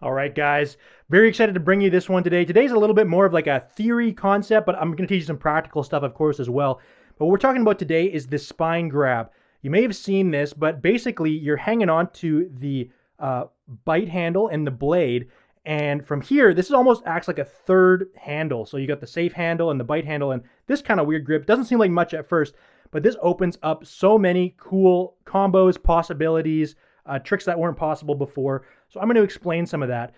All right, guys, very excited to bring you this one today. Today's a little bit more of like a theory concept, but I'm going to teach you some practical stuff, of course, as well. But what we're talking about today is the spine grab. You may have seen this, but basically you're hanging on to the bite handle and the blade. And from here, this almost acts like a third handle. So you got the safe handle and the bite handle and this kind of weird grip. Doesn't seem like much at first, but this opens up so many cool combos, possibilities, tricks that weren't possible before. So I'm going to explain some of that.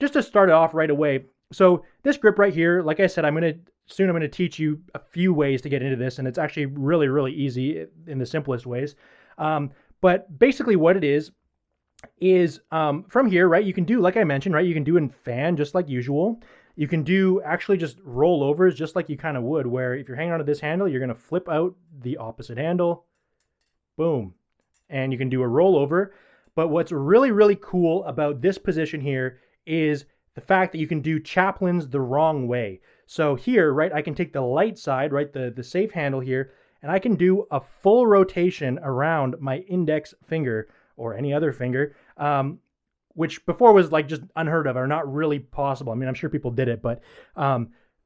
Just to start it off right away. So this grip right here, like I said, I'm going to teach you a few ways to get into this, and it's actually really, really easy in the simplest ways. But basically what it is from here, right, you can do, like I mentioned, right, you can do in fan just like usual. You can do actually just rollovers just like you kind of would, where if you're hanging onto this handle, you're going to flip out the opposite handle. Boom. And you can do a rollover. But what's really, really cool about this position here is the fact that you can do Chaplins the wrong way. So here, right, I can take the light side, right, the safe handle here, and I can do a full rotation around my index finger or any other finger, which before was like just unheard of or not really possible. I mean, I'm sure people did it, but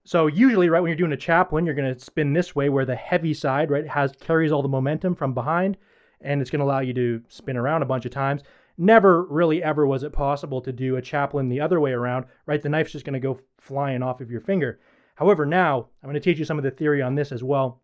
so usually, right, when you're doing a Chaplin, you're going to spin this way where the heavy side, right, carries all the momentum from behind, and it's going to allow you to spin around a bunch of times. Never really ever was it possible to do a Chaplin the other way around, right? The knife's just going to go flying off of your finger. However, now I'm going to teach you some of the theory on this as well.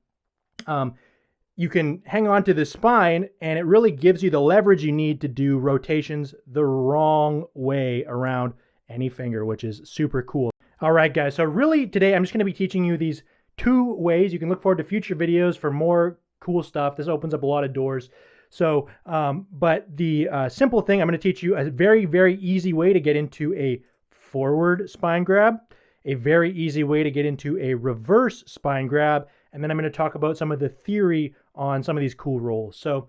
You can hang on to the spine, and it really gives you the leverage you need to do rotations the wrong way around any finger, which is super cool. All right, guys, so really today I'm just going to be teaching you these two ways. You can look forward to future videos for more cool stuff. This opens up a lot of doors. So, but the simple thing, I'm going to teach you a very, very easy way to get into a forward spine grab, a very easy way to get into a reverse spine grab, and then I'm going to talk about some of the theory on some of these cool rolls. So,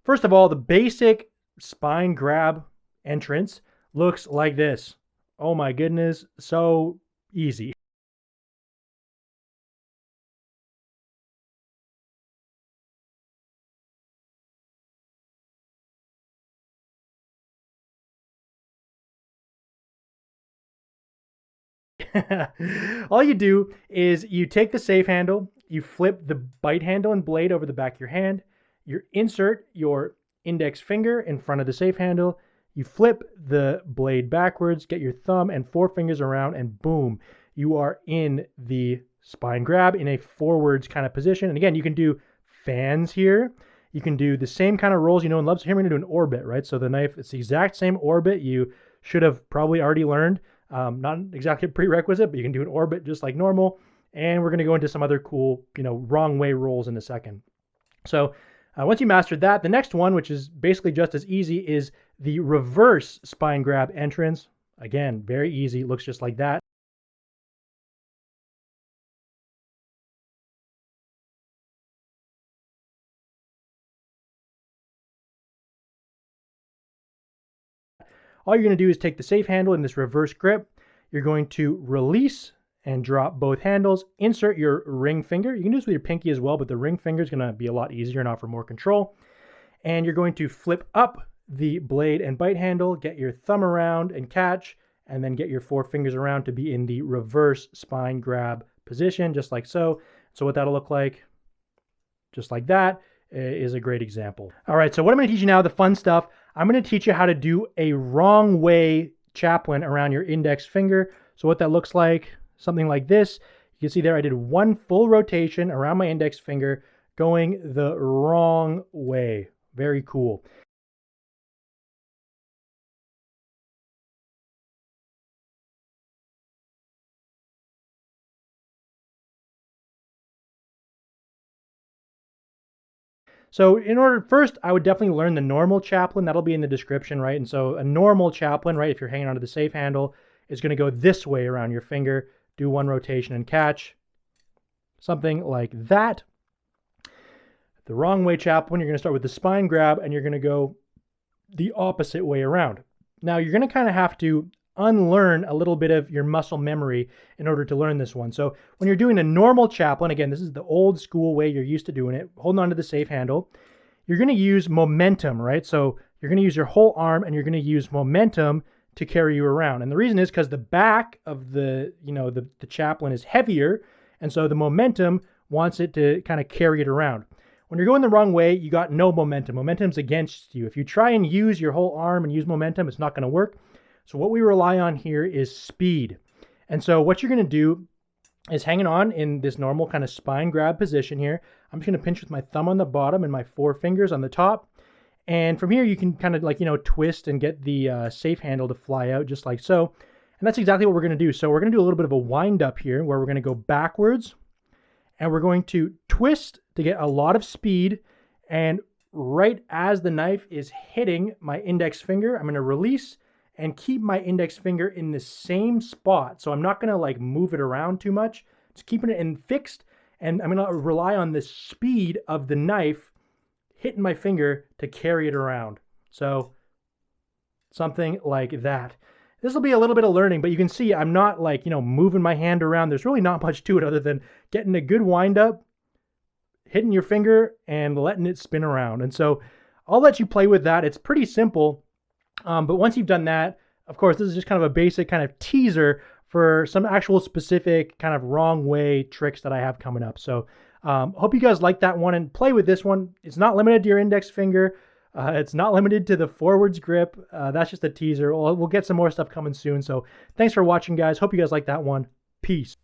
first of all, the basic spine grab entrance looks like this. Oh my goodness, so easy. All you do is you take the safe handle, you flip the bite handle and blade over the back of your hand, you insert your index finger in front of the safe handle, you flip the blade backwards, get your thumb and four fingers around, and boom, you are in the spine grab in a forwards kind of position. And again, you can do fans here. You can do the same kind of rolls you know and love. So here we're going to do an orbit, right? So the knife, it's the exact same orbit you should have probably already learned. Not exactly a prerequisite, but you can do an orbit just like normal. And we're going to go into some other cool, wrong way rolls in a second. So once you mastered that, the next one, which is basically just as easy, is the reverse spine grab entrance. Again, very easy, looks just like that. All you're going to do is take the safe handle in this reverse grip. You're going to release and drop both handles. Insert your ring finger. You can do this with your pinky as well, but the ring finger is going to be a lot easier and offer more control. And you're going to flip up the blade and bite handle, get your thumb around and catch, and then get your four fingers around to be in the reverse spine grab position, just like so. So what that'll look like, just like that, is a great example. All right, so what I'm going to teach you now, the fun stuff, I'm going to teach you how to do a wrong way Chaplin around your index finger. So what that looks like, something like this. You can see there I did one full rotation around my index finger going the wrong way. Very cool. So in order, first, I would definitely learn the normal Chaplin. That'll be in the description, right? And so a normal Chaplin, right, if you're hanging onto the safe handle, is going to go this way around your finger, do one rotation and catch. Something like that. The wrong way Chaplin, you're going to start with the spine grab, and you're going to go the opposite way around. Now, you're going to kind of have to unlearn a little bit of your muscle memory in order to learn this one. So when you're doing a normal Chaplin, again, this is the old school way you're used to doing it, holding on to the safe handle, you're going to use momentum, right? So you're going to use your whole arm and you're going to use momentum to carry you around. And the reason is because the back of the, the chaplain is heavier, and so the momentum wants it to kind of carry it around. When you're going the wrong way, you got no momentum. Momentum's against you. If you try and use your whole arm and use momentum, it's not going to work. So what we rely on here is speed. And so what you're going to do is hanging on in this normal kind of spine grab position here. I'm just going to pinch with my thumb on the bottom and my 4 fingers on the top. And from here, you can kind of like, twist and get the safe handle to fly out just like so. And that's exactly what we're going to do. So we're going to do a little bit of a wind up here where we're going to go backwards and we're going to twist to get a lot of speed. And right as the knife is hitting my index finger, I'm going to release and keep my index finger in the same spot. So I'm not going to like move it around too much. Just keeping it in fixed. And I'm going to rely on the speed of the knife hitting my finger to carry it around. So something like that. This will be a little bit of learning, but you can see I'm not like, moving my hand around. There's really not much to it other than getting a good wind up, hitting your finger and letting it spin around. And so I'll let you play with that. It's pretty simple. But once you've done that, of course, this is just kind of a basic kind of teaser for some actual specific kind of wrong way tricks that I have coming up. So hope you guys like that one and play with this one. It's not limited to your index finger. It's not limited to the forwards grip. That's just a teaser. We'll get some more stuff coming soon. So thanks for watching, guys. Hope you guys like that one. Peace.